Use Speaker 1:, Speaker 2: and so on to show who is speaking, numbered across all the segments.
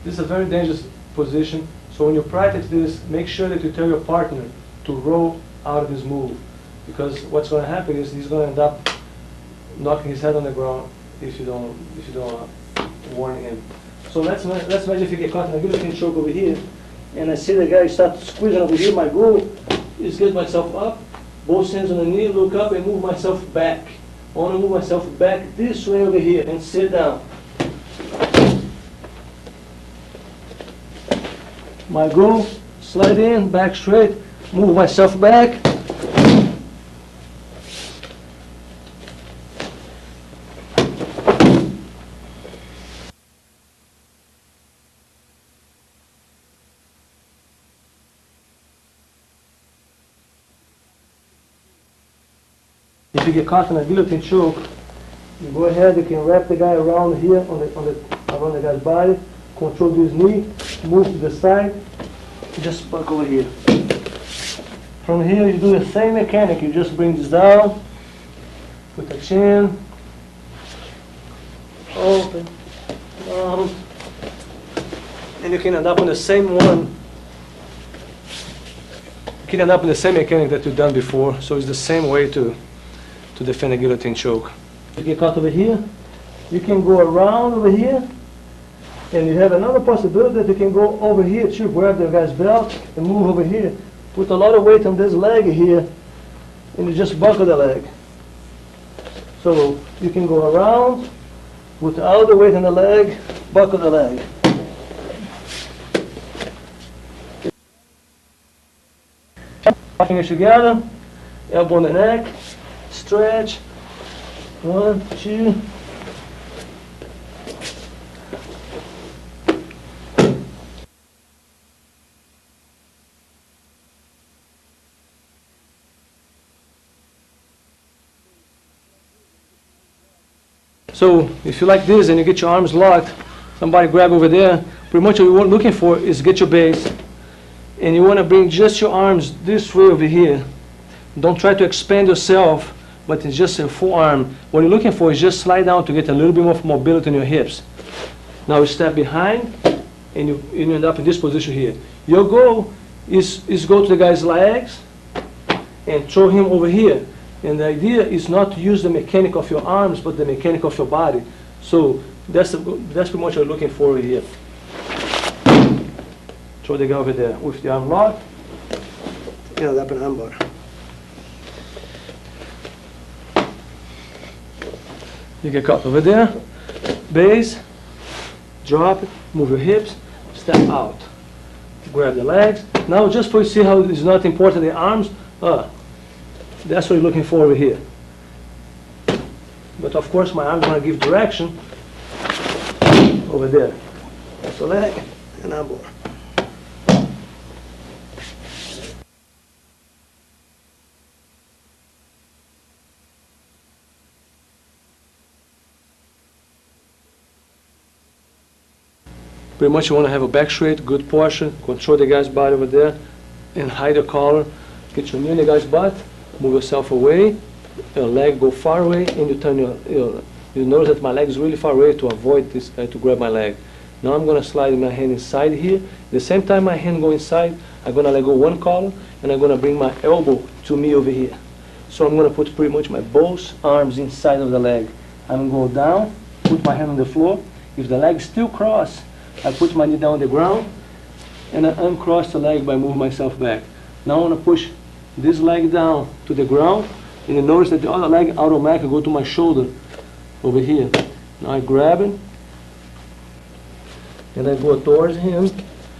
Speaker 1: This is a very dangerous position. So when you practice this, make sure that you tell your partner to roll out of this move, because what's going to happen is he's going to end up knocking his head on the ground if you don't warn him. So let's imagine if you get caught in a guillotine choke over here, and I see the guy start squeezing over here. My goal is get myself up, both hands on the knee, look up, and move myself back. I want to move myself back this way over here and sit down. My goal, slide in, back straight, move myself back. If you get caught in a guillotine choke, you go ahead, you can wrap the guy around here around the guy's body, control his knee, move to the side, just buck over here. From here you do the same mechanic, you just bring this down, put the chin, open, down, and you can end up on the same one. You can end up in the same mechanic that you've done before, so it's the same way to defend a guillotine choke. You get caught over here, you can go around over here, and you have another possibility that you can go over here too, grab the guy's belt and move over here. Put a lot of weight on this leg here, and you just buckle the leg. So you can go around, put all the weight on the leg, buckle the leg. Fingers together, elbow on the neck, stretch, 1, 2. So if you like this and you get your arms locked, somebody grab over there, pretty much what you're looking for is get your base, and you want to bring just your arms this way over here. Don't try to expand yourself, but it's just a full arm. What you're looking for is just slide down to get a little bit more mobility in your hips. Now you step behind, and you end up in this position here. Your goal is go to the guy's legs and throw him over here. And the idea is not to use the mechanic of your arms, but the mechanic of your body. So that's pretty much what you're looking for over here. Throw the guy over there with the arm locked, and end up in an armbar. You get caught over there, base, drop it, move your hips, step out. Grab the legs. Now just for you see how it's not important, the arms, that's what you're looking for over here. But of course my arm's going to give direction over there. That's the leg and armbar. Pretty much you want to have a back straight, good posture, control the guy's body over there, and hide your collar. Get your knee in the guy's butt, move yourself away, your leg go far away, and you turn you notice that my leg is really far away to avoid this, to grab my leg. Now I'm going to slide my hand inside here. At the same time my hand go inside, I'm going to let go one collar, and I'm going to bring my elbow to me over here. So I'm going to put pretty much my both arms inside of the leg. I'm going to go down, put my hand on the floor. If the leg is still crossed, I put my knee down on the ground, and I uncross the leg by moving myself back. Now I want to push this leg down to the ground, and you notice that the other leg automatically go to my shoulder over here. Now I grab it, and I go towards him,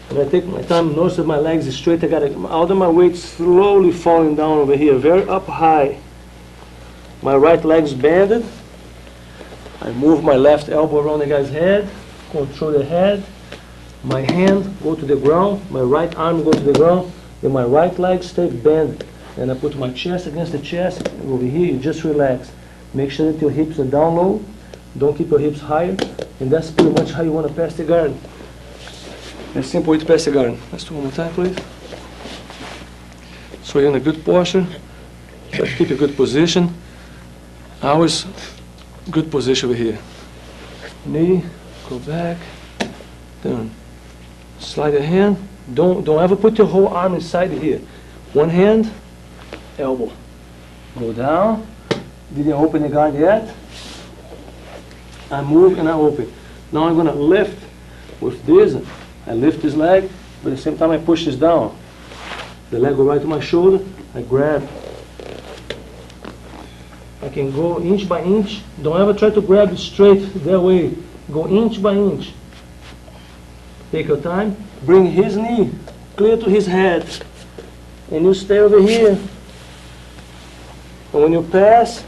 Speaker 1: and I take my time. Notice that my legs is straight. I got all of my weight slowly falling down over here, very up high. My right leg's bended. I move my left elbow around the guy's head, control the head. My hand go to the ground, my right arm go to the ground, then my right leg stay bent. And I put my chest against the chest, and over here you just relax. Make sure that your hips are down low, don't keep your hips higher, and that's pretty much how you want to pass the guard. A simple way to pass the guard. Let's do one more time, please. So you're in a good posture, try to keep a good position. Always good position over here. Knee, go back, turn. Slide your hand. Don't ever put your whole arm inside here. One hand, elbow. Go down. Didn't open the guard yet. I move and I open. Now I'm gonna lift with this. I lift this leg, but at the same time I push this down. The leg go right to my shoulder. I grab. I can go inch by inch. Don't ever try to grab it straight that way. Go inch by inch. Take your time. Bring his knee clear to his head. And you stay over here. And when you pass,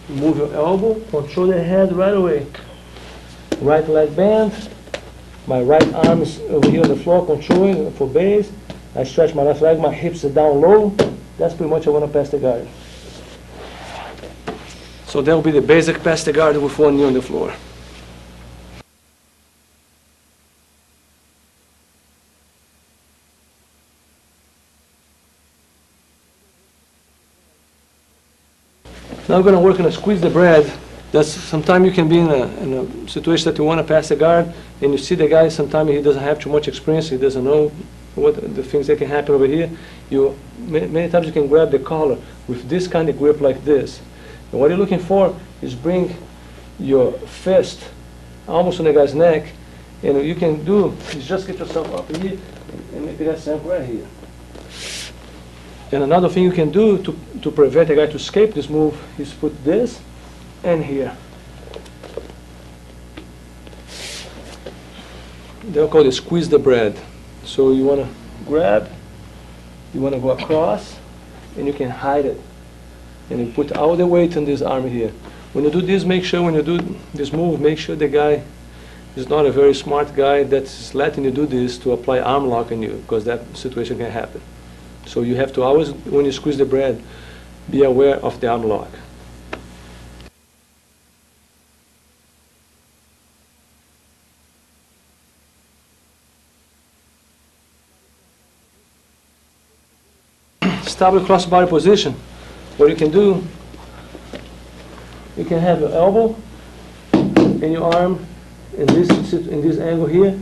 Speaker 1: move your elbow, control the head right away. Right leg bend. My right arm is over here on the floor, controlling for base. I stretch my left leg, my hips are down low. That's pretty much I want to pass the guard. So that will be the basic pass the guard with one knee on the floor. Now we're going to work on a squeeze the bread. That's sometimes you can be in a situation that you want to pass the guard, and you see the guy. Sometimes he doesn't have too much experience. He doesn't know what the things that can happen over here. Many times you can grab the collar with this kind of grip like this. And what you're looking for is bring your fist almost on the guy's neck, and what you can do is just get yourself up here and make the guy stand right here. And another thing you can do to prevent a guy to escape this move is put this and here. They'll call it squeeze the bread. So you want to grab, you want to go across, and you can hide it. And you put all the weight on this arm here. When you do this, make sure when you do this move, make sure the guy is not a very smart guy that's letting you do this to apply arm lock on you, because that situation can happen. So you have to always, when you squeeze the bread, be aware of the arm lock. Establish crossbody position. What you can do, you can have your elbow and your arm in this angle here.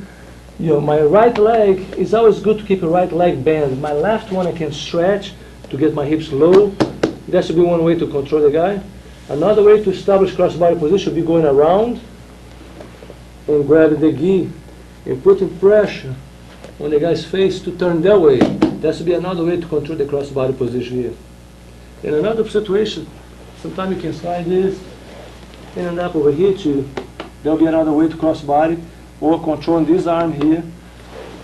Speaker 1: My right leg, it's always good to keep your right leg bent. My left one I can stretch to get my hips low. That should be one way to control the guy. Another way to establish crossbody position would be going around and grabbing the gi and putting pressure on the guy's face to turn that way. That should be another way to control the crossbody position here. In another situation, sometimes you can slide this in and up over here too. There'll be another way to crossbody, or controlling this arm here,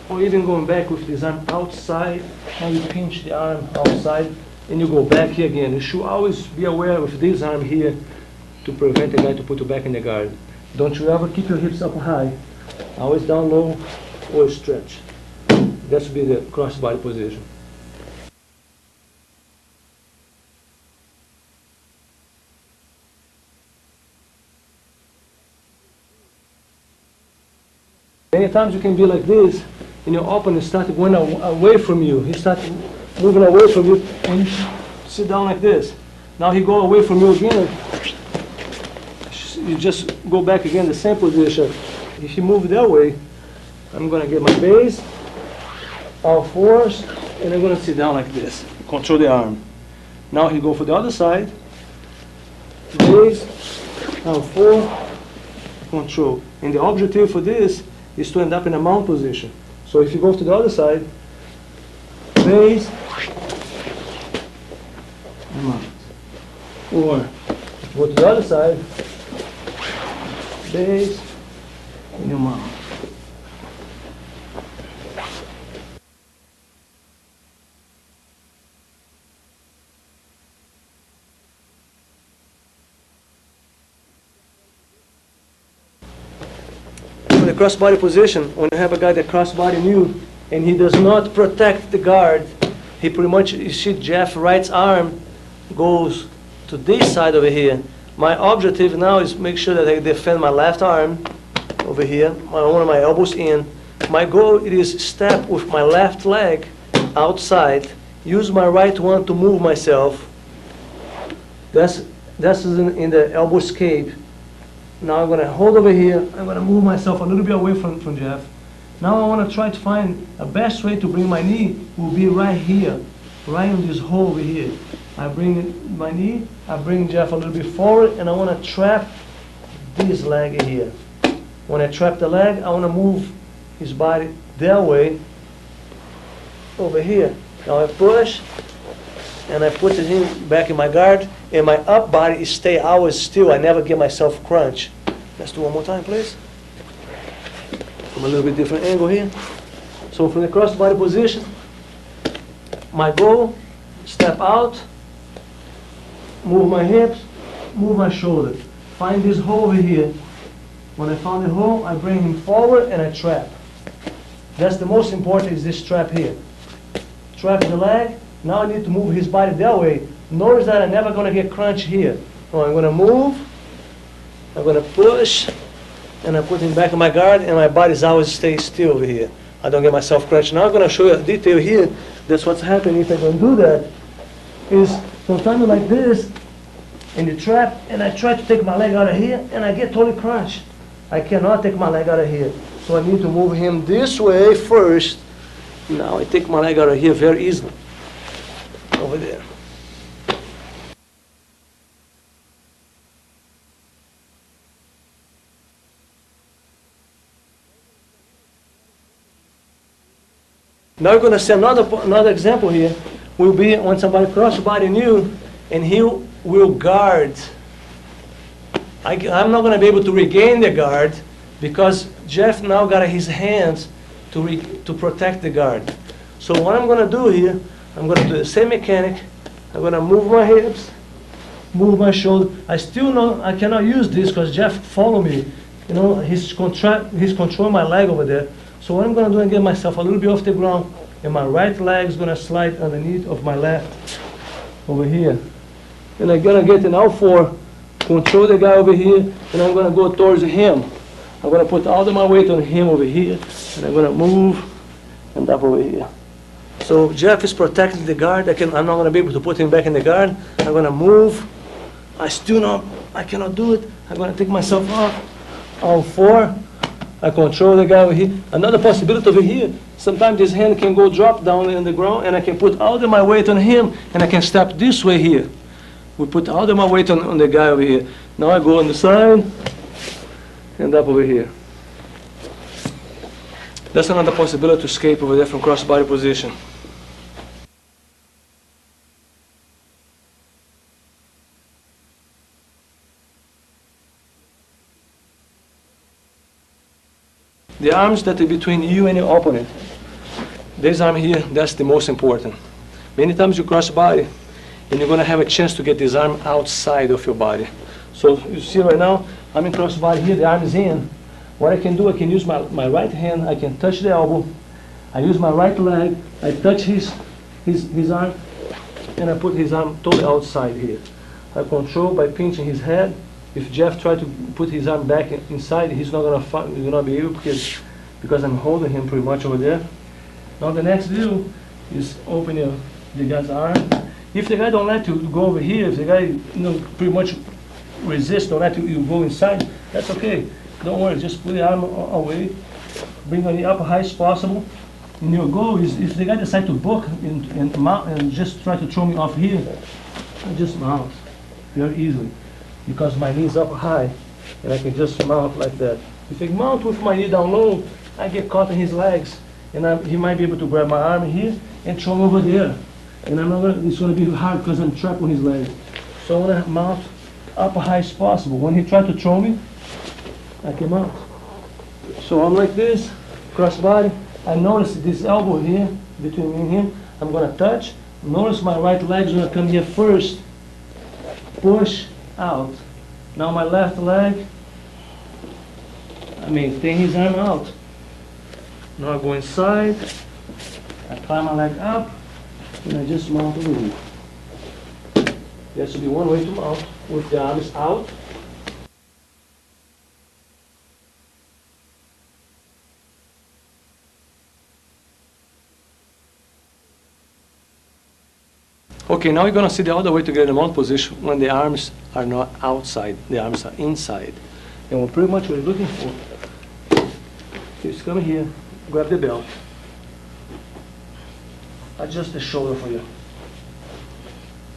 Speaker 1: or even going back with this arm outside, and you pinch the arm outside, and you go back here again. You should always be aware of this arm here to prevent the guy to put you back in the guard. Don't you ever keep your hips up high, always down low or stretch. That should be the crossbody position. Many times you can be like this, and your opponent starts going away from you. He starts moving away from you, and you sit down like this. Now he go away from you again. You just go back again, the same position. If you move that way, I'm going to get my base, all fours, and I'm going to sit down like this. Control the arm. Now he go for the other side. Base, all four, control. And the objective for this is to end up in a mount position. So if you go to the other side, base, mount. Or go to the other side, base, and you mount. The crossbody position, when you have a guy that crossbody you and he does not protect the guard, he pretty much, you see Jeff's right arm goes to this side over here. My objective now is make sure that I defend my left arm over here, one of my elbows in. My goal it is step with my left leg outside, use my right one to move myself. That's in the elbow escape. Now I'm going to hold over here. I'm going to move myself a little bit away from Jeff. Now I want to try to find a best way to bring my knee will be right here, right in this hole over here. I bring my knee, I bring Jeff a little bit forward, and I want to trap this leg here. When I trap the leg, I want to move his body that way, over here. Now I push, and I put him back in my guard, and my up body stay always still. I never give myself crunch. Let's do one more time, please. From a little bit different angle here. So from the cross body position, my goal, step out, move my hips, move my shoulder. Find this hole over here. When I found the hole, I bring him forward and I trap. That's the most important, is this trap here. Trap the leg. Now I need to move his body that way. Notice that I'm never going to get crunch here. So I'm going to move, I'm going to push, and I put him back in my guard, and my body's always stay still over here. I don't get myself crunch. Now I'm going to show you a detail here. That's what's happening if I don't do that. Is sometimes like this, in the trap, and I try to take my leg out of here, and I get totally crunched. I cannot take my leg out of here. So I need to move him this way first. Now I take my leg out of here very easily. Over there. Now we're going to see another example here. Will be when somebody cross body new, and he will guard. I'm not going to be able to regain the guard because Jeff now got his hands to protect the guard. So what I'm going to do here, I'm going to do the same mechanic. I'm going to move my hips, move my shoulder. I still know I cannot use this because Jeff follow me. You know, he's controlling my leg over there. So what I'm going to do is get myself a little bit off the ground, and my right leg is going to slide underneath of my left over here. And I'm going to get an L4, control the guy over here, and I'm going to go towards him. I'm going to put all of my weight on him over here, and I'm going to move and up over here. So Jeff is protecting the guard. I'm not going to be able to put him back in the guard. I'm going to move. I cannot do it. I'm going to take myself off. L4. I control the guy over here. Another possibility over here, sometimes this hand can go drop down in the ground, and I can put all of my weight on him, and I can step this way here. We put all of my weight on the guy over here. Now I go on the side and up over here. That's another possibility to escape over there from cross-body position. The arms that are between you and your opponent. This arm here, that's the most important. Many times you cross body, and you're going to have a chance to get this arm outside of your body. So you see right now, I'm in cross body here, the arm is in. What I can do, I can use my right hand, I can touch the elbow, I use my right leg, I touch his arm, and I put his arm totally outside here. I control by pinching his head. If Jeff tries to put his arm back inside, he's not gonna be able because I'm holding him pretty much over there. Now the next do is open the guy's arm. If the guy don't let you go over here, if the guy pretty much resist, don't let you go inside, that's okay. Don't worry, just put the arm away, bring it up as high as possible. And your goal is, if the guy decides to book and mount and just try to throw me off here, I just mount very easily. Because my knee is up high, and I can just mount like that. If I mount with my knee down low, I get caught in his legs, and he might be able to grab my arm here and throw me over there. And it's going to be hard because I'm trapped on his legs. So I want to mount up as high as possible. When he tries to throw me, I can mount. So I'm like this, cross body. I notice this elbow here, between me and him. I'm going to touch. Notice my right leg is going to come here first. Push out. Now my left leg, I maintain his arm out. Now I go inside, I climb my leg up, and I just mount over here. There should be one way to mount, with the arms out. Okay, now we're going to see the other way to get in the mount position when the arms are not outside, the arms are inside. And what pretty much we're looking for is come here, grab the belt, adjust the shoulder for you.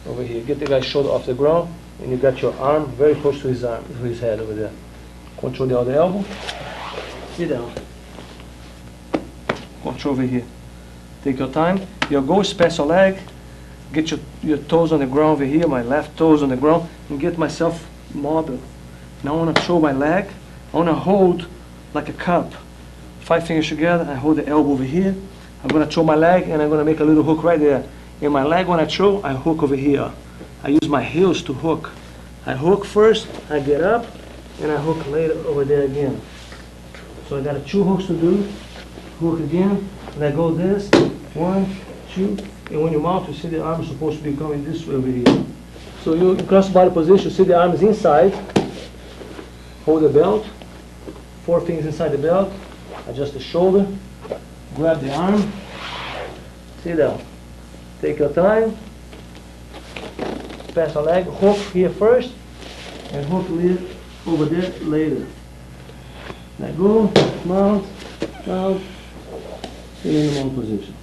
Speaker 1: Over here, get the guy's shoulder off the ground, and you got your arm very close to his arm, to his head over there. Control the other elbow, sit down. Control over here. Take your time. Your goal is pass your leg, get your toes on the ground over here, my left toes on the ground, and get myself mobile. Now I want to throw my leg, I want to hold like a cup. 5 fingers together, I hold the elbow over here. I'm going to throw my leg and I'm going to make a little hook right there. In my leg when I throw, I hook over here. I use my heels to hook. I hook first, I get up, and I hook later over there again. So I got 2 hooks to do. Hook again, and I go this, 1, 2, and when you mount, you see the arm is supposed to be going this way over here. So you cross body position, see the arm is inside. Hold the belt, 4 fingers inside the belt, adjust the shoulder, grab the arm, sit down. Take your time, pass a leg, hook here first, and hook over there later. Let go, mount, mount, and in the mount position.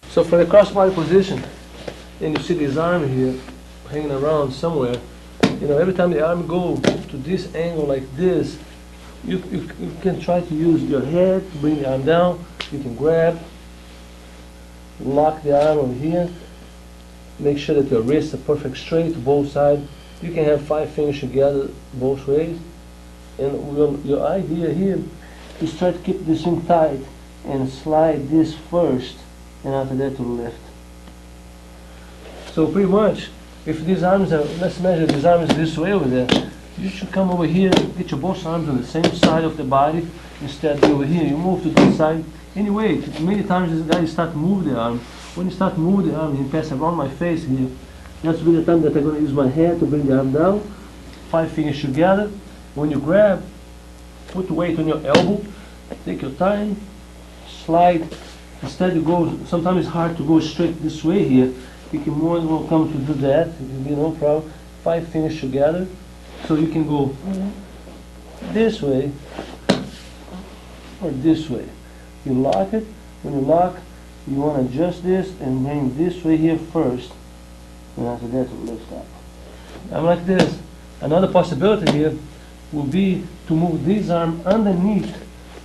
Speaker 1: So for the cross body position, and you see this arm here hanging around somewhere, you know, every time the arm goes to this angle like this, you can try to use your head to bring the arm down. You can grab, lock the arm over here, make sure that your wrists are perfect straight to both sides. You can have 5 fingers together both ways. And your idea here is try to keep this thing tight and slide this first, and after that to lift. So pretty much, if these arms are, let's measure these arms this way over there, you should come over here, get your both arms on the same side of the body, instead of over here, you move to this side. Anyway, many times this guy start to move the arm. When you start to move the arm, you pass around my face here. That's really the time that I'm going to use my hand to bring the arm down. 5 fingers together. When you grab, put weight on your elbow, take your time, slide. Instead you go, sometimes it's hard to go straight this way here. You can more than welcome to do that, it will be no problem. 5 fingers together, so you can go this way or this way. You lock it. When you lock, you want to adjust this and bring this way here first, and after that will lift up. I'm like this. Another possibility here would be to move this arm underneath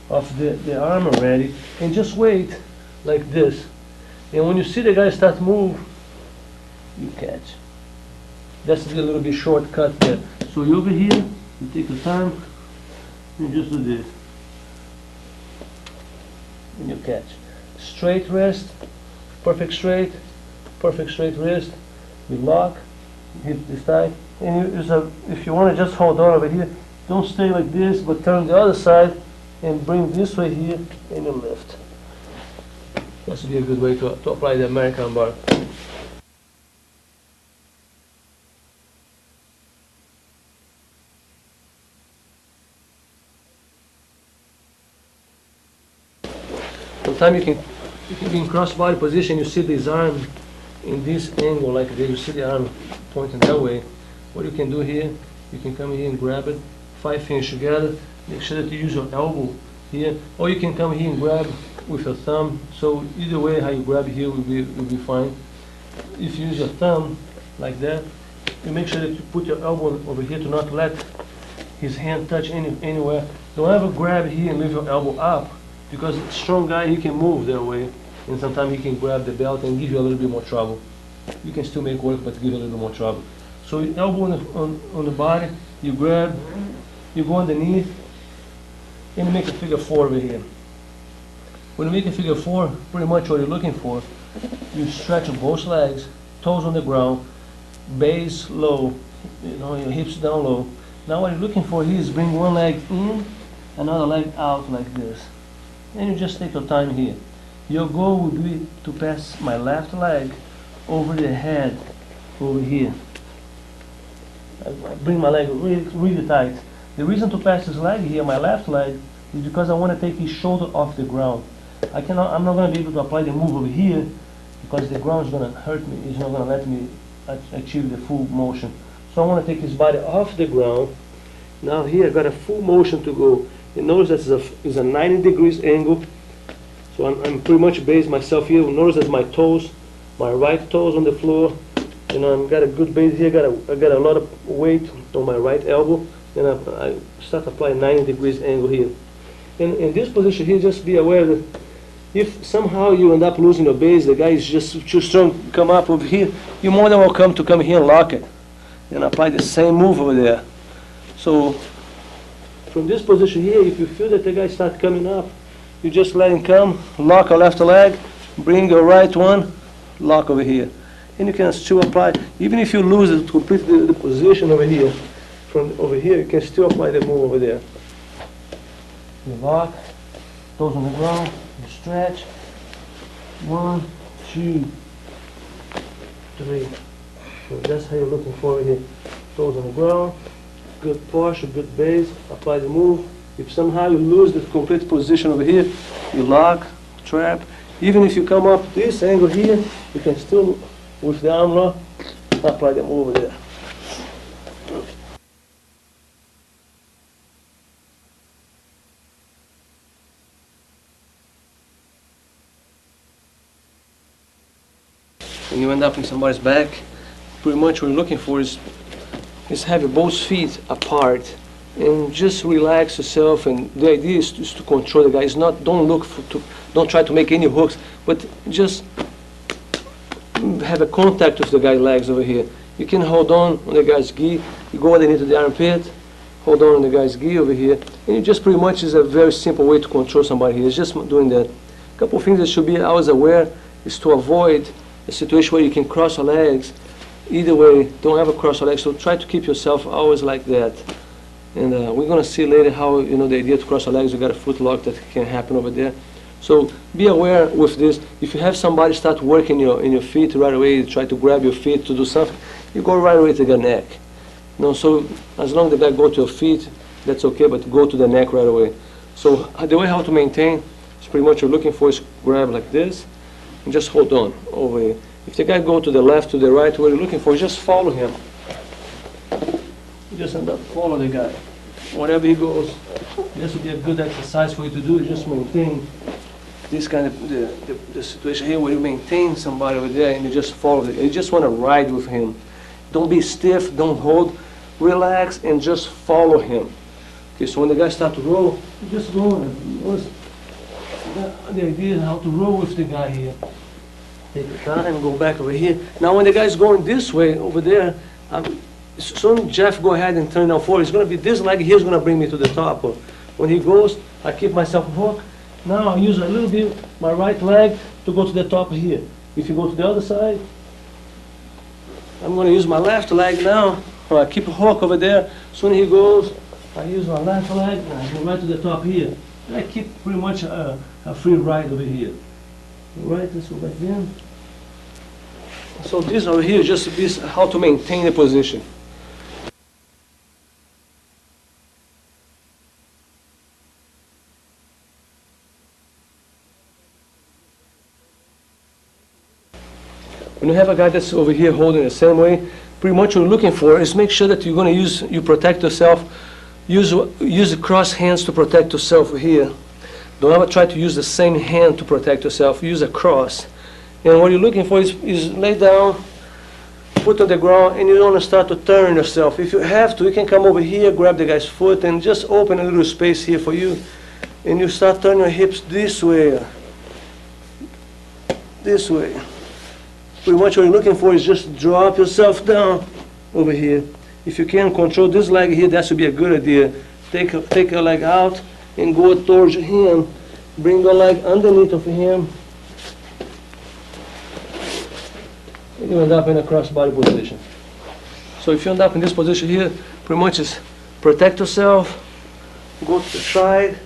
Speaker 1: of the arm already and just wait like this. And when you see the guy start to move, you catch. That's a little bit shortcut there. So you over here, you take your time, and just do this. And you catch. Straight wrist, perfect straight wrist. You lock, hit this tight. And if you want to just hold on over here, don't stay like this, but turn the other side and bring this way here, and you lift. That would be a good way to apply the American bar. Sometimes you can be in cross body position, you see this arm in this angle like this, you see the arm pointing that way. What you can do here, you can come here and grab it, 5 fingers together, make sure that you use your elbow here, or you can come here and grab with your thumb. So either way how you grab here will be fine. If you use your thumb like that, you make sure that you put your elbow over here to not let his hand touch anywhere. Don't ever grab here and leave your elbow up, because a strong guy, he can move that way, and sometimes he can grab the belt and give you a little bit more trouble. You can still make work, but give you a little bit more trouble. So elbow on the body, you grab, you go underneath, and you make a figure 4 over here. When you make a figure 4, pretty much what you're looking for, you stretch both legs, toes on the ground, base low, you know, your hips down low. Now what you're looking for here is bring one leg in, another leg out like this. And you just take your time here. Your goal would be to pass my left leg over the head over here. I bring my leg really tight. The reason to pass this leg here, my left leg, is because I want to take his shoulder off the ground. I'm not going to be able to apply the move over here because the ground is going to hurt me. It's not going to let me achieve the full motion. So I want to take his body off the ground. Now here I got a full motion to go. You notice that it's a 90 degrees angle. So I'm pretty much based myself here. Notice that my toes, my right toes on the floor. You know, I've got a good base here. I got a lot of weight on my right elbow. And I start applying 90 degrees angle here. And in this position here, just be aware that if somehow you end up losing your base, the guy is just too strong to come up over here, you're more than welcome to come here and lock it. And apply the same move over there. So from this position here, if you feel that the guy start coming up, you just let him come, lock your left leg, bring your right one, lock over here. And you can still apply, even if you lose it completely the position over here, from over here, you can still apply the move over there. You lock, toes on the ground, you stretch. 1, 2, 3. So that's how you're looking for over here. Toes on the ground, good posture, good base, apply the move. If somehow you lose the complete position over here, you lock, trap. Even if you come up this angle here, you can still, with the arm lock, apply the move over there. When you end up in somebody's back, pretty much what you're looking for is have your both feet apart and just relax yourself. And the idea is to control the guy. It's not, don't try to make any hooks, but just have a contact with the guy's legs over here. You can hold on the guy's gi. You go underneath the armpit, hold on the guy's gi over here, and it just pretty much is a very simple way to control somebody here. It's just doing that. A couple of things that should be always aware is to avoid a situation where you can cross your legs. Either way, don't ever cross your legs, so try to keep yourself always like that. And we're going to see later how, you know, the idea to cross your legs, you got a foot lock that can happen over there. So be aware with this. If you have somebody start working in your feet right away, try to grab your feet to do something, you go right away to the neck. You know, so as long as the guy go to your feet, that's okay, but go to the neck right away. So the way how to maintain is pretty much you're looking for is grab like this, and just hold on over here. If the guy go to the left, to the right, what you're looking for, just follow him. You just end up follow the guy. Wherever he goes, this would be a good exercise for you to do. Just maintain this kind of the situation here where you maintain somebody over there and you just follow it. You just want to ride with him. Don't be stiff, don't hold, relax and just follow him. Okay, so when the guy starts to roll, you just go and the idea is how to roll with the guy here. Take your time, go back over here. Now when the guy's going this way, over there, soon Jeff go ahead and turn down forward. It's going to be this leg here is going to bring me to the top. When he goes, I keep myself hooked. Now I use a little bit my right leg to go to the top here. If you go to the other side, I'm going to use my left leg now. So I keep a hook over there. Soon he goes, I use my left leg and I go right to the top here. And I keep pretty much a free ride over here. All right, let's go back in. So this over here just is how to maintain the position. When you have a guy that's over here holding the same way, pretty much what you're looking for is make sure that you're going to you protect yourself. Use the cross hands to protect yourself here. Don't ever try to use the same hand to protect yourself. Use a cross. And what you're looking for is lay down, foot on the ground, and you want to start to turn yourself. If you have to, you can come over here, grab the guy's foot, and just open a little space here for you. And you start turning your hips this way. This way. Pretty much what you're looking for is just drop yourself down over here. If you can control this leg here, that should be a good idea. Take your leg out and go towards him. Bring your leg underneath of him. And you end up in a cross-body position. So if you end up in this position here, pretty much is protect yourself, go to the side,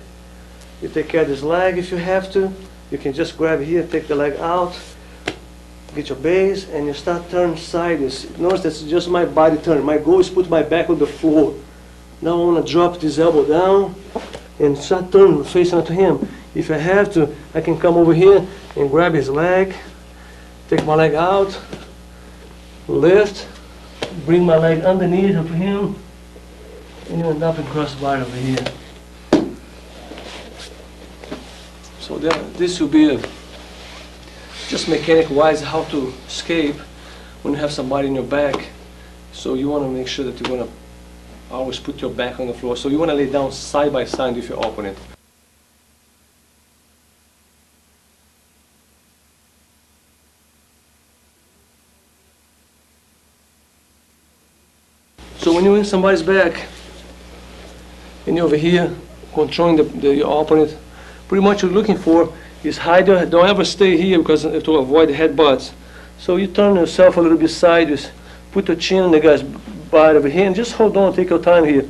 Speaker 1: you take care of this leg if you have to. You can just grab here, take the leg out, get your base, and you start turning sideways. Notice that's just my body turn. My goal is put my back on the floor. Now I want to drop this elbow down and start turning, facing to him. If I have to, I can come over here and grab his leg Take my leg out, lift, bring my leg underneath of him, and you end up in crossbody over here. So this will be just mechanic-wise how to escape when you have somebody in your back. So you want to make sure that you're going to always put your back on the floor. So you want to lay down side by side with your opponent. So when you're in somebody's back and you're over here controlling your opponent, pretty much what you're looking for is hide your, don't ever stay here because to avoid headbutts. So you turn yourself a little bit sideways, put your chin on the guy's butt over here, and just hold on, take your time here.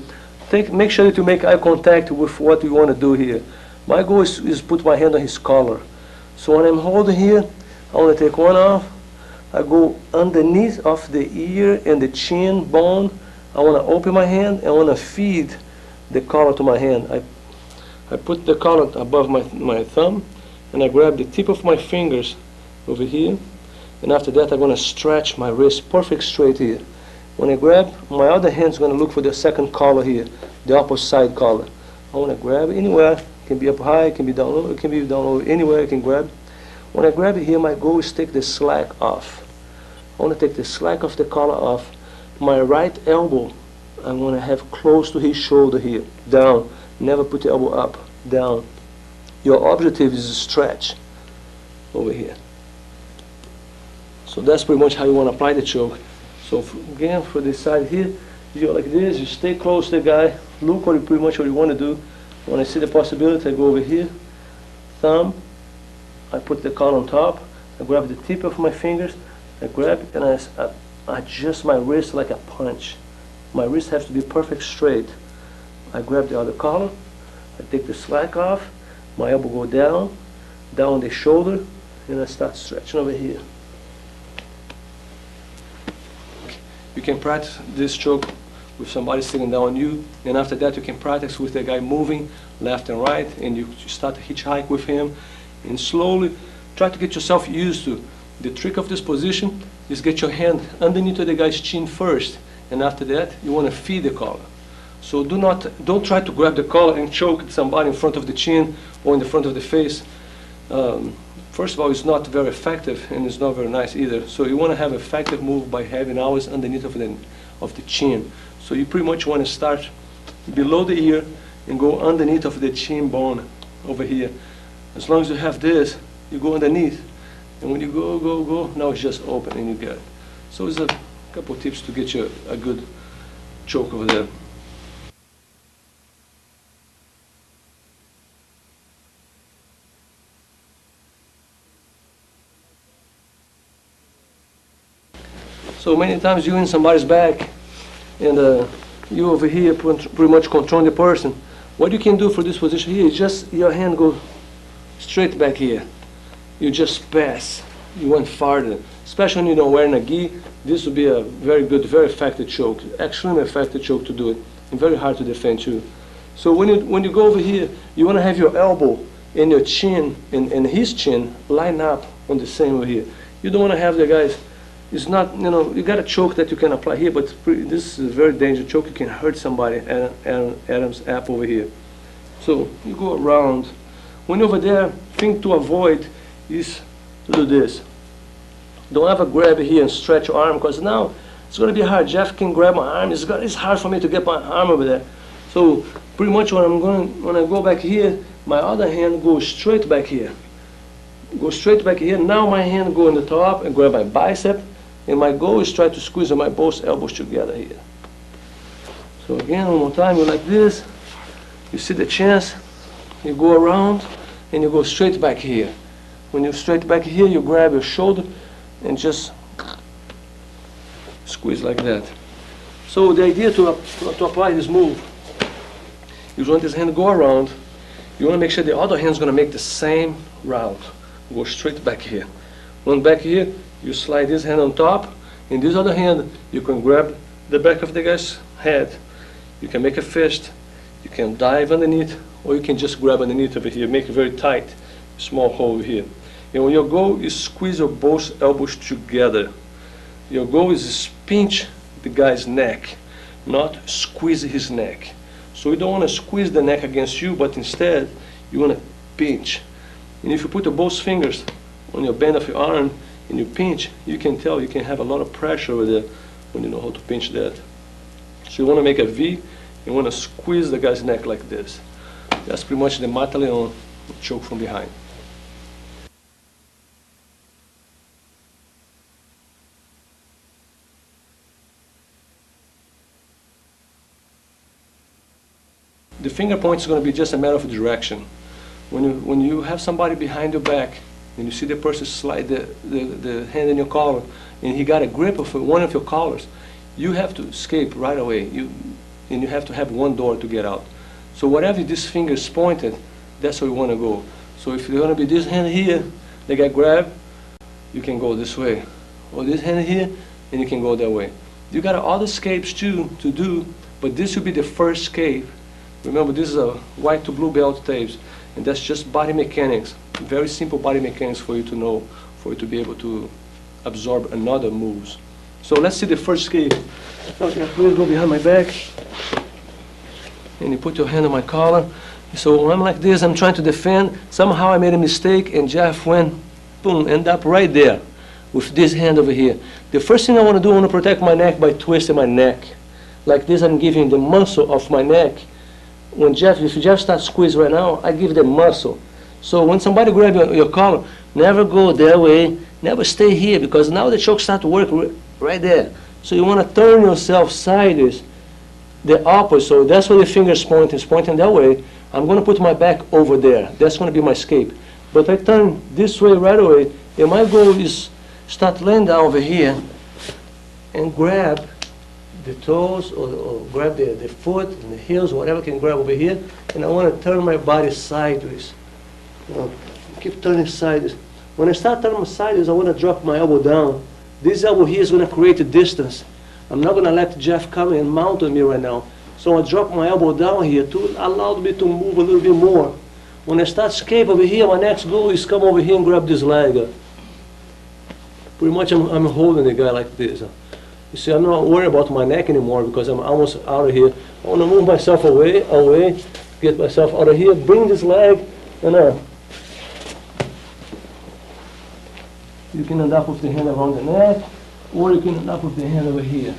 Speaker 1: Make sure that you make eye contact with what you want to do here. My goal is put my hand on his collar. So when I'm holding here, I want to take one off. I go underneath of the ear and the chin bone. I want to open my hand and I want to feed the collar to my hand. I put the collar above my thumb and I grab the tip of my fingers over here, and after that I'm going to stretch my wrist perfect straight here. When I grab, my other hand is going to look for the second collar here, the opposite side collar. I want to grab it anywhere. It can be up high, it can be down low, it can be down low, anywhere I can grab. When I grab it here, my goal is to take the slack off. I want to take the slack of the collar off. My right elbow, I'm going to have close to his shoulder here, down. Never put the elbow up, down. Your objective is to stretch over here. So that's pretty much how you want to apply the choke. So again, for this side here, you go like this, you stay close to the guy, look pretty much what you want to do. When I see the possibility, I go over here, thumb, I put the collar on top, I grab the tip of my fingers, I grab it and I adjust my wrist like a punch. My wrist has to be perfect straight. I grab the other collar, I take the slack off, my elbow go down the shoulder, and I start stretching over here. You can practice this choke with somebody sitting down on you, and after that you can practice with the guy moving left and right, and you start to hitchhike with him, and slowly try to get yourself used to. The trick of this position is get your hand underneath the guy's chin first, and after that you want to feed the collar. So don't try to grab the collar and choke somebody in front of the chin or in the front of the face. First of all, it's not very effective and it's not very nice either. So you want to have an effective move by having always underneath of the chin. So you pretty much want to start below the ear and go underneath of the chin bone over here. As long as you have this, you go underneath. And when you go, now it's just open and you get it. So it's a couple of tips to get you a good choke over there. So many times you're in somebody's back and you over here pretty much controlling the person. What you can do for this position here is just your hand go straight back here. You just pass. You went farther. Especially when you don't wear a gi, this would be a very good, very effective choke. Extremely effective choke to do it. And very hard to defend too. So when you go over here, you want to have your elbow and your chin and his chin line up on the same over here. You don't want to have the guys. It's not, you got a choke that you can apply here, but this is a very dangerous choke. You can hurt somebody. Adam's app over here. So you go around. When you're over there, thing to avoid is to do this. Don't ever grab it here and stretch your arm, because now it's going to be hard. Jeff can grab my arm. It's hard for me to get my arm over there. So pretty much when I go back here, my other hand goes straight back here. Go straight back here. Now my hand go on the top and grab my bicep. And my goal is try to squeeze my both elbows together here. So again, one more time, you like this. You see the chance. You go around and you go straight back here. When you're straight back here, you grab your shoulder and just squeeze like that. So the idea to apply this move, you want this hand to go around. You want to make sure the other hand is going to make the same route. Go straight back here. One back here, you slide this hand on top. In this other hand, you can grab the back of the guy's head. You can make a fist. You can dive underneath, or you can just grab underneath over here. Make it very tight, small hole here. And when your goal is squeeze your both elbows together. Your goal is pinch the guy's neck, not squeeze his neck. So you don't want to squeeze the neck against you, but instead you want to pinch. And if you put your both fingers on your band of your arm and you pinch, you can tell you can have a lot of pressure over there when you know how to pinch that. So you want to make a V, you want to squeeze the guy's neck like this. That's pretty much the Mata-Leão choke from behind. The finger point is going to be just a matter of direction. When you have somebody behind your back and you see the person slide the hand in your collar and he got a grip of one of your collars, you have to escape right away. And you have to have one door to get out. So whatever this finger is pointed, that's where you want to go. So if you're going to be this hand here, they get grabbed, you can go this way. Or this hand here, and you can go that way. You got other escapes too to do, but this will be the first escape. Remember, this is a white to blue belt tapes, and that's just body mechanics. Very simple body mechanics for you to know, for you to be able to absorb another moves. So let's see the first escape. Okay, please go behind my back. And you put your hand on my collar. So when I'm like this, I'm trying to defend. Somehow I made a mistake, and Jeff went, boom, end up right there with this hand over here. The first thing I want to do, I want to protect my neck by twisting my neck. Like this, I'm giving the muscle of my neck. If Jeff starts squeezing right now, I give the muscle. So when somebody grabs your collar, never go that way, never stay here, because now the choke starts to work right there. So you want to turn yourself sideways, the opposite. So that's where the finger is pointing. It's pointing that way. I'm going to put my back over there. That's going to be my escape. But I turn this way right away, and my goal is start laying down over here and grab the toes or grab the foot and the heels, whatever I can grab over here, and I want to turn my body sideways. Keep turning sideways. When I start turning sideways, I want to drop my elbow down. This elbow here is going to create a distance. I'm not going to let Jeff come and mount on me right now. So I drop my elbow down here to allow me to move a little bit more. When I start escape over here, my next goal is come over here and grab this leg. Pretty much I'm holding the guy like this. You see, I'm not worried about my neck anymore because I'm almost out of here. I want to move myself away, get myself out of here, bring this leg, and you can end up with the hand around the neck, or you can end up with the hand over here.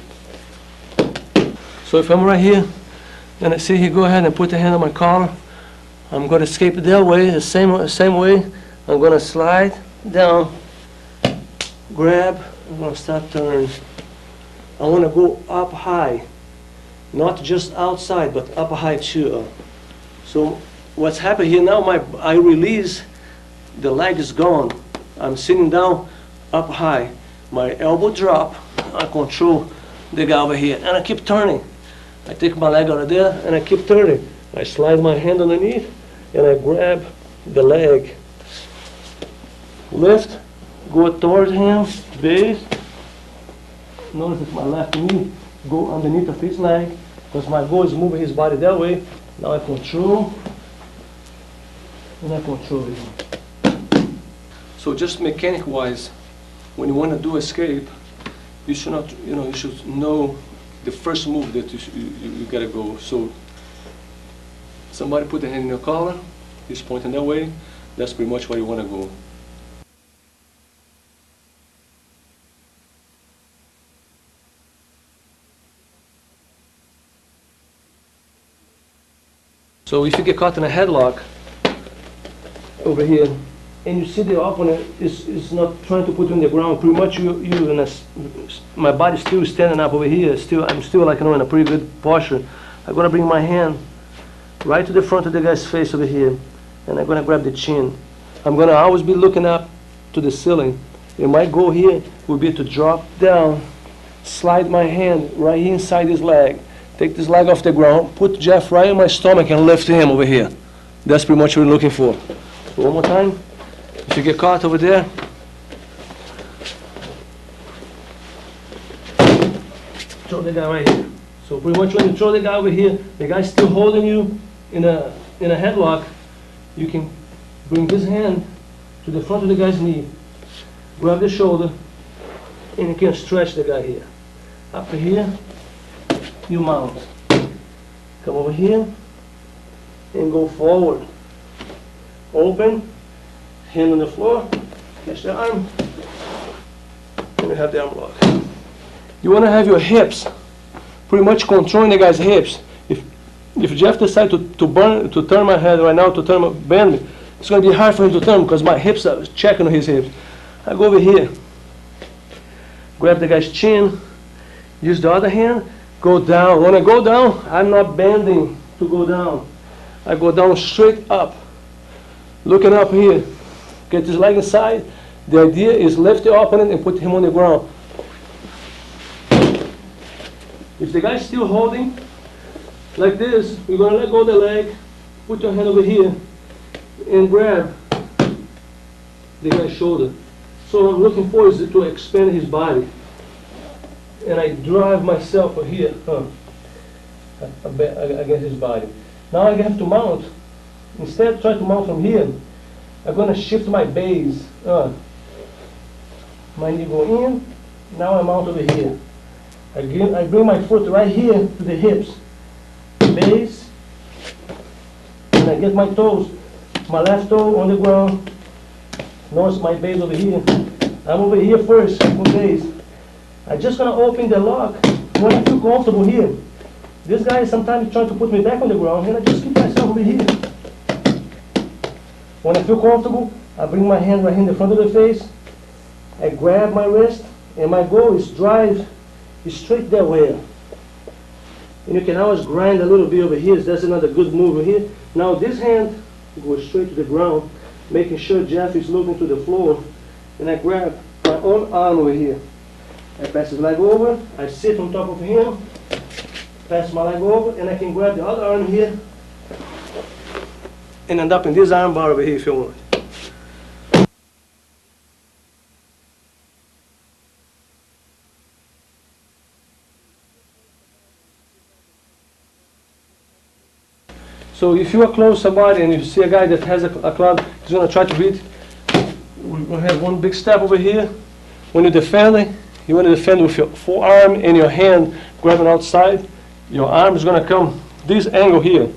Speaker 1: So if I'm right here, and I see he go ahead and put the hand on my collar, I'm going to escape that way, the same way. I'm going to slide down, grab, I'm going to start turning. I want to go up high, not just outside, but up high too. So what's happened here now, I release, the leg is gone. I'm sitting down up high. My elbow drop, I control the guy over here, and I keep turning. I take my leg out of there, and I keep turning. I slide my hand underneath, and I grab the leg. Lift, go towards him, base. Notice that my left knee go underneath of his leg, because my goal is moving his body that way. Now I control, and I control him. So just mechanic-wise, when you want to do escape, you should not, you should know the first move that you gotta go. So somebody put the hand in your collar, he's pointing that way. That's pretty much where you want to go. So if you get caught in a headlock over here, and you see the opponent is not trying to put you on the ground, pretty much my body's still standing up over here. I'm still like in a pretty good posture. I'm gonna bring my hand right to the front of the guy's face over here, and I'm gonna grab the chin. I'm gonna always be looking up to the ceiling, and my goal here will be to drop down, slide my hand right here inside his leg, take this leg off the ground, put Jeff right on my stomach, and lift him over here. That's pretty much what we're looking for. So one more time. If you get caught over there, throw the guy right here. So pretty much when you throw the guy over here, the guy's still holding you in a headlock. You can bring this hand to the front of the guy's knee, grab the shoulder, and you can stretch the guy here. Up to here, you mount. Come over here, and go forward. Open, hand on the floor, catch the arm, and you have the arm lock. You want to have your hips pretty much controlling the guy's hips. If Jeff decides to turn my head right now, bend me, it's going to be hard for him to turn because my hips are checking on his hips. I go over here, grab the guy's chin, use the other hand, go down. When I go down, I'm not bending to go down. I go down straight up, looking up here. Get his leg inside. The idea is lift the opponent and put him on the ground. If the guy's still holding like this, you're going to let go of the leg, put your hand over here, and grab the guy's shoulder. So what I'm looking for is to expand his body. And I drive myself over here against his body. Now I have to mount. Instead of trying to mount from here, I'm going to shift my base. My knee go in, now I mount over here. I bring my foot right here to the hips. Base, and I get my toes, my left toe on the ground. Notice my base over here. I'm over here first with base. I'm just going to open the lock when I feel comfortable here. This guy is sometimes trying to put me back on the ground, and I just keep myself over here. When I feel comfortable, I bring my hand right here in the front of the face. I grab my wrist, and my goal is drive straight that way. And you can always grind a little bit over here. That's another good move over here. Now this hand goes straight to the ground, making sure Jeff is looking to the floor. And I grab my own arm over here. I pass his leg over. I sit on top of him, pass my leg over, and I can grab the other arm here and end up in this arm bar over here if you want. So if you are close to somebody and you see a guy that has a club, he's going to try to beat. We're going to have one big step over here. When you're defending, you want to defend with your forearm and your hand grabbing outside. Your arm is going to come this angle here.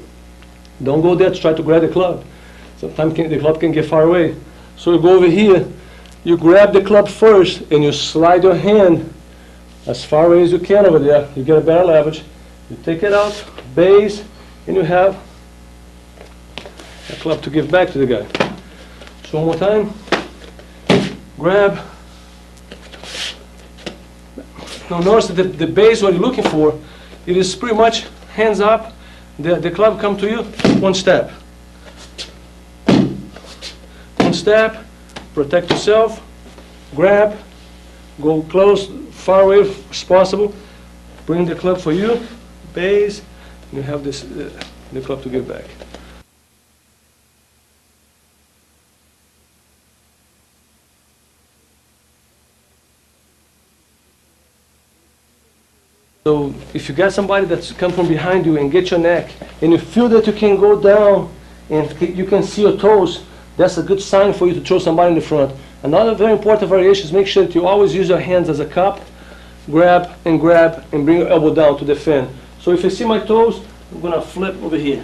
Speaker 1: Don't go there to try to grab the club. Sometimes the club can get far away. So you go over here, you grab the club first, and you slide your hand as far away as you can over there. You get a better leverage. You take it out, base, and you have a club to give back to the guy. So one more time. Grab. Now notice that the base what you're looking for, it is pretty much hands up. The club come to you, one step. One step, protect yourself, grab, go close, far away as possible, bring the club for you, base, and you have this the club to give back. So if you got somebody that's come from behind you and get your neck, and you feel that you can go down and you can see your toes, that's a good sign for you to throw somebody in the front. Another very important variation is make sure that you always use your hands as a cup, grab, and bring your elbow down to defend. So if you see my toes, I'm going to flip over here.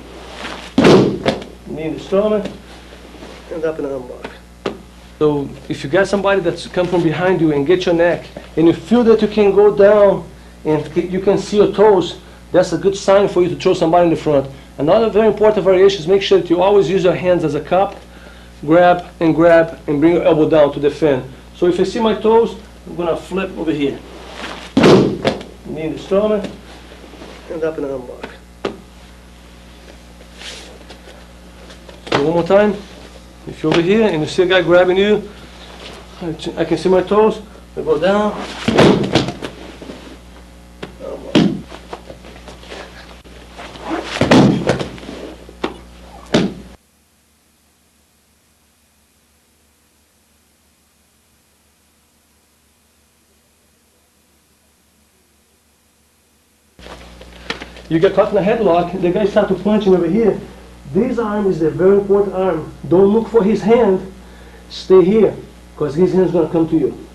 Speaker 1: Knee in the stomach, and up in the arm lock. So if you got somebody that's come from behind you and get your neck, and you feel that you can go down and you can see your toes, that's a good sign for you to throw somebody in the front. Another very important variation is make sure that you always use your hands as a cup, grab, and bring your elbow down to defend. So if you see my toes, I'm going to flip over here. Knee in the stomach, and up in the arm lock. So one more time. If you're over here and you see a guy grabbing you, I can see my toes, I go down. You get caught in a headlock, the guy starts to punch him over here. This arm is a very important arm. Don't look for his hand. stay here, because his hand's gonna come to you.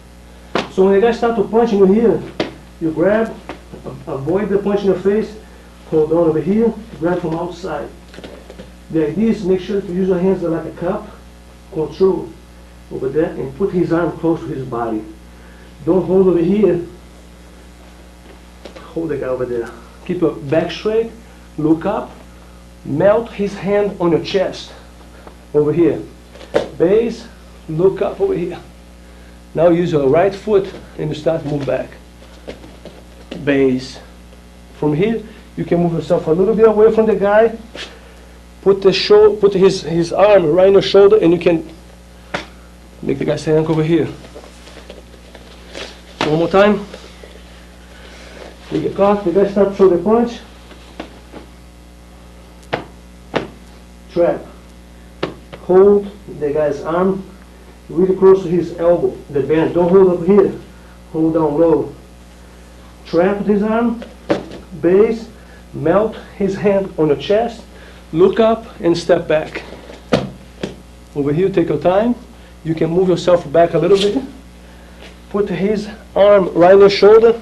Speaker 1: So when the guy starts to punch you here, you grab, avoid the punch in your face, hold on over here, grab from outside. The idea is to make sure to use your hands like a cup, control over there, and put his arm close to his body. Don't hold over here, hold the guy over there. Keep your back straight, look up, melt his hand on your chest, over here. Base, look up over here. Now use your right foot and you start to move back. Base. From here, you can move yourself a little bit away from the guy, put his arm right on your shoulder, and you can make the guy stand over here. One more time. You get caught, the guy starts to throw the punch. Trap. Hold the guy's arm really close to his elbow, the bend. Don't hold up here. Hold down low. Trap his arm. Base. Melt his hand on your chest. Look up and step back. Over here, take your time. You can move yourself back a little bit. Put his arm right on your shoulder.